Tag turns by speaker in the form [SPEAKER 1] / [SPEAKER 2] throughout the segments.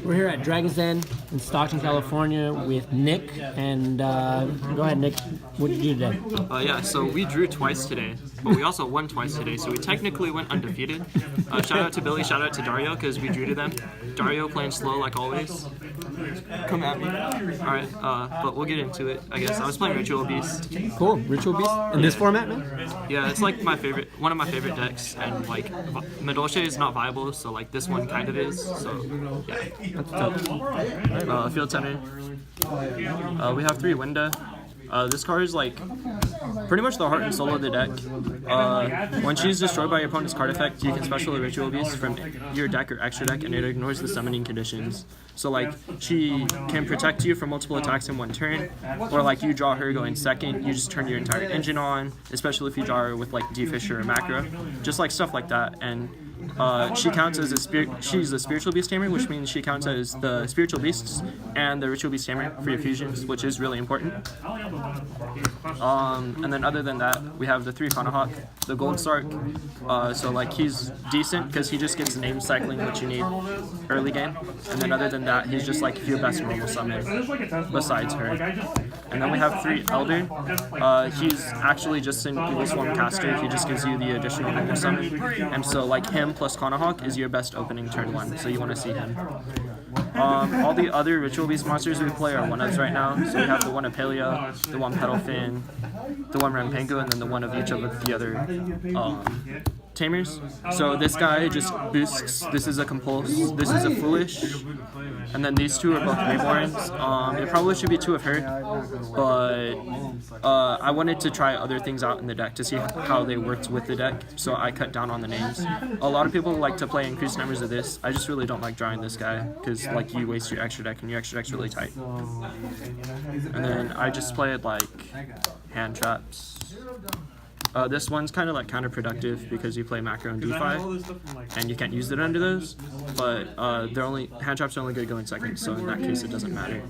[SPEAKER 1] We're here at Dragon's Den in Stockton, California with Nick. And go ahead, Nick. What did you do today?
[SPEAKER 2] Yeah, so we drew twice today, but we also won twice today, so we technically went undefeated. Shout out to Billy, shout out to Dario, because we drew to them. Dario playing slow like always. Come at me. Alright, but we'll get into it, I guess. I was playing Ritual Beast.
[SPEAKER 1] Cool. Ritual Beast? In this format, man?
[SPEAKER 2] Yeah, it's like one of my favorite decks, and like, Medolce is not viable, so like this one kind of is, so yeah.
[SPEAKER 1] That's tough.
[SPEAKER 2] Field center. We have 3 Winda. This card is like pretty much the heart and soul of the deck. When she's destroyed by your opponent's card effect, you can special a Ritual Beast from your deck or extra deck, and it ignores the summoning conditions. So like she can protect you from multiple attacks in one turn, or like you draw her going second, you just turn your entire engine on, especially if you draw her with like D-Fisher or Macro, just like stuff like that. And she counts as she's a spiritual beast tamer, which means she counts as the spiritual beasts and the ritual beast tamer for your fusions, which is really important. And then other than that, we have the 3 Kanahawk, the Gold Sark. So like he's decent because he just gets name cycling, which you need early game. And then other than that, he's just like your best normal summon besides her. And then we have 3 Elder. He's actually just an Evil Swarm caster. He just gives you the additional normal summon. And so like him plus Kanahawk is your best opening turn 1, so you want to see him. All the other Ritual Beast monsters we play are 1-ups right now. So we have the 1 of Paleo, the 1 Petalfin, the 1 Rampenko, and then the 1 of each of the other tamers. So this guy just boosts. This is a Compulse. This is a Foolish. And then these 2 are both Reborns. It probably should be 2 of her, but I wanted to try other things out in the deck to see how they worked with the deck, so I cut down on the names. A lot of people like to play increased numbers of this. I just really don't like drawing this guy, because like you waste your extra deck, and your extra deck's really tight. And then I just played like hand traps. This one's kind of like counterproductive because you play Macro and D5 and you can't use it under those, but hand traps are only good going second, so in that case it doesn't matter.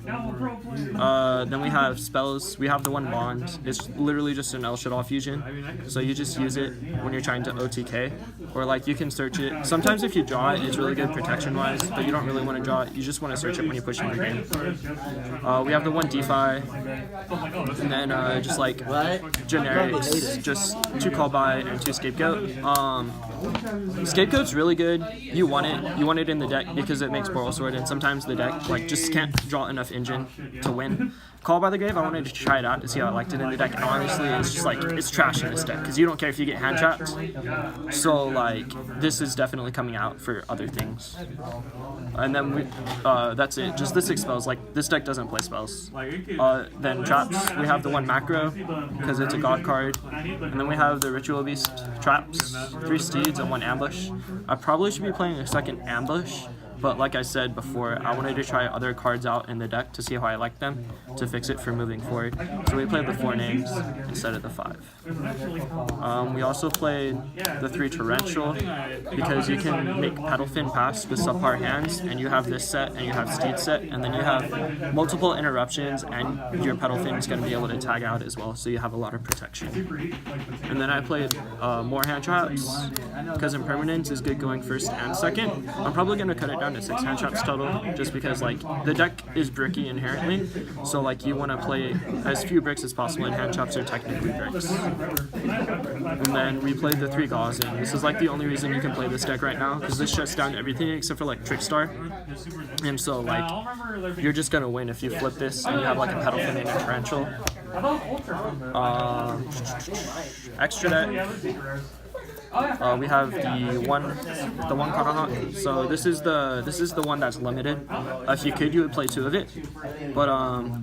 [SPEAKER 2] Then we have spells. We have the 1 Bond. It's literally just an El Shaddai fusion, so you just use it when you're trying to OTK, or like you can search it. Sometimes if you draw it, it's really good protection wise, but you don't really want to draw it. You just want to search it when you push into the game. We have the 1 DeFi, and then just like generics, just 2 Call By and 2 Scapegoat. Scapegoat's really good. You want it in the deck because it makes Boral Sword, and sometimes the deck like just can't draw enough engine to win. Call by the Grave, I wanted to try it out to see how I liked it in the deck, and honestly it's just like it's trash in this deck because you don't care if you get hand trapped. So like this is definitely coming out for other things. And then that's it, just the 6 spells. Like this deck doesn't play spells. Then traps, we have the 1 Macro because it's a god card, and then we have the Ritual Beast traps, 3 Steeds and 1 Ambush. I probably should be playing a second Ambush, but like I said before, I wanted to try other cards out in the deck to see how I like them, to fix it for moving forward. So we played the 4 names instead of the 5. We also played the 3 Torrential, because you can make Petalfin pass with subpar hands, and you have this set, and you have Steed set, and then you have multiple interruptions, and your Petalfin is going to be able to tag out as well, so you have a lot of protection. And then I played more hand traps, because Impermanence is good going first and second. I'm probably going to cut it down to 6 hand traps total, just because like the deck is bricky inherently, so like you want to play as few bricks as possible, and hand traps are technically bricks. And then we played the 3 Gauzen. This is like the only reason you can play this deck right now, because this shuts down everything except for like Trickstar, and so like you're just gonna win if you flip this and you have like a Petalfin and a Torrential. Extra deck. We have the one Kanahawk. So this is the one that's limited. If you could, you would play 2 of it, but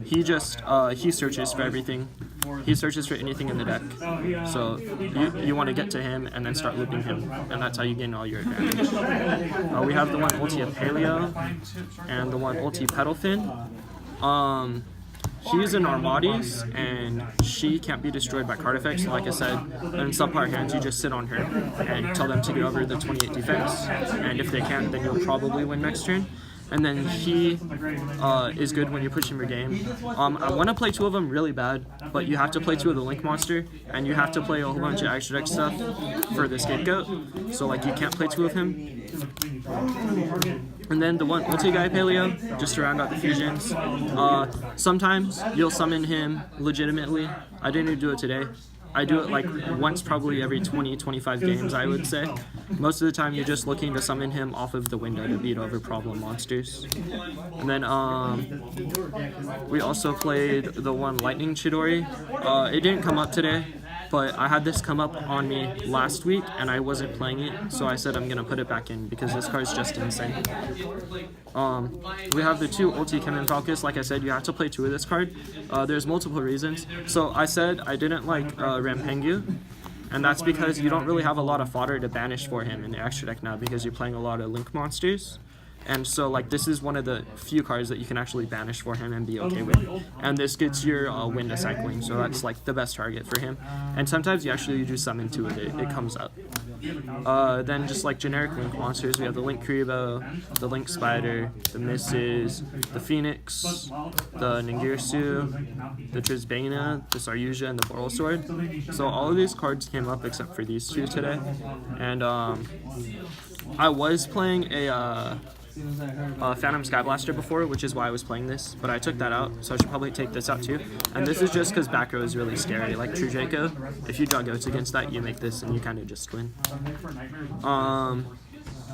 [SPEAKER 2] he searches for everything. He searches for anything in the deck. So you want to get to him and then start looping him, and that's how you gain all your advantage. We have the 1 ulti of Paleo and the 1 ulti Petalfin. She's an Armades, and she can't be destroyed by card effects. Like I said, in subpar hands, you just sit on her and tell them to get over the 28 defense. And if they can't, then you'll probably win next turn. and then he is good when you push him your game. I want to play 2 of them really bad, but you have to play 2 of the Link Monster, and you have to play a whole bunch of extra deck stuff for the Scapegoat, so like you can't play 2 of him. And then the one ulti guy Paleo, just to round out the fusions. Sometimes you'll summon him legitimately. I didn't do it today. I do it like once probably every 20-25 games, I would say. Most of the time you're just looking to summon him off of the window to beat over problem monsters. And then we also played the one Lightning Chidori. It didn't come up today, but I had this come up on me last week and I wasn't playing it, so I said I'm gonna put it back in because this card's just insane. We have the 2 ulti Kemen Falcus. Like I said, you have to play 2 of this card. There's multiple reasons. So I said I didn't like Rampengu, and that's because you don't really have a lot of fodder to banish for him in the extra deck now because you're playing a lot of Link monsters. And so like this is one of the few cards that you can actually banish for him and be okay with. And this gets your Wind of Cycling, so that's like the best target for him. And sometimes you actually do summon 2 of it, it comes up. Then just like generic Link monsters, we have the Link Kuriboh, the Link Spider, the Misses, the Phoenix, the Ningirsu, the Trisbana, the Saryuja, and the Boral Sword. So all of these cards came up except for these 2 today. And I was playing a Phantom Skyblaster before, which is why I was playing this, but I took that out, so I should probably take this out too. And this is just because back row is really scary. Like True Draco, if you draw goats against that, you make this and you kind of just win.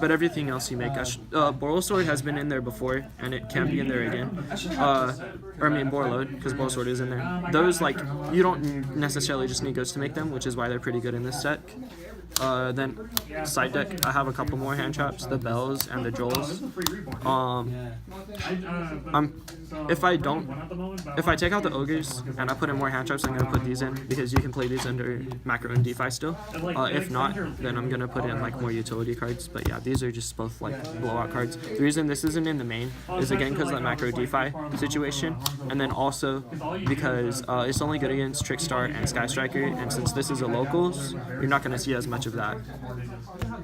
[SPEAKER 2] But everything else you make, Boral Sword has been in there before, and it can be in there again. Or I mean Borload, because Boral Sword is in there. Those, like, you don't necessarily just need goats to make them, which is why they're pretty good in this deck. Then side deck, I have a couple more hand traps, the Bells and the Joels. If I take out the Ogres and I put in more hand traps, I'm gonna put these in because you can play these under macro and DeFi still. If not, then I'm gonna put in like more utility cards. But yeah, these are just both like blowout cards. The reason this isn't in the main is again because of the macro DeFi situation, and then also because it's only good against Trickstar and Sky Striker, and since this is a locals, you're not gonna see as much of that.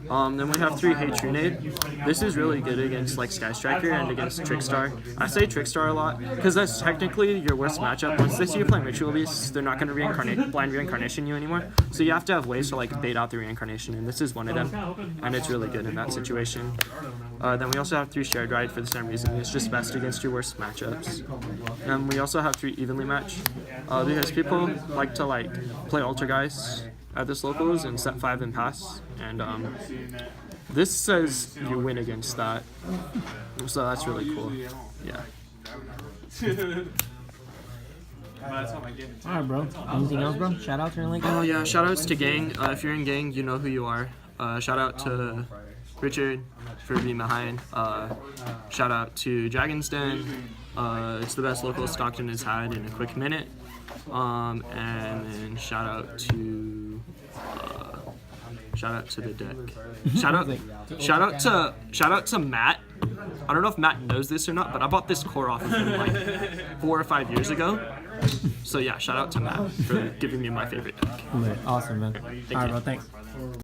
[SPEAKER 2] Then we have 3 Hey Trunade. This is really good against like Sky Striker and against Trickstar. I say Trickstar a lot because that's technically your worst matchup. Once they see you playing Ritual Beasts, they're not going to blind reincarnation you anymore. So you have to have ways to like bait out the reincarnation, and this is one of them, and it's really good in that situation. Then we also have 3 Shared Ride for the same reason. It's just best against your worst matchups. And we also have 3 Evenly Match because people like to like play Alter Guys at this locals and set 5 and pass, and this says you win against that, so that's really cool. Yeah.
[SPEAKER 1] Alright, bro. Anything else, bro? Shout out to your link?
[SPEAKER 2] Oh yeah, shout outs to Gang. If you're in Gang, you know who you are. Shout out to Richard for being behind. Shout out to Dragon's Den. It's the best local Stockton has had in a quick minute. And then shout out to the deck. Shout out to Matt. I don't know if Matt knows this or not, but I bought this core off of him like 4 or 5 years ago. So yeah, shout out to Matt for giving me my favorite deck.
[SPEAKER 1] Awesome, man.
[SPEAKER 2] Thank
[SPEAKER 1] Alright,
[SPEAKER 2] you.
[SPEAKER 1] bro. Thanks.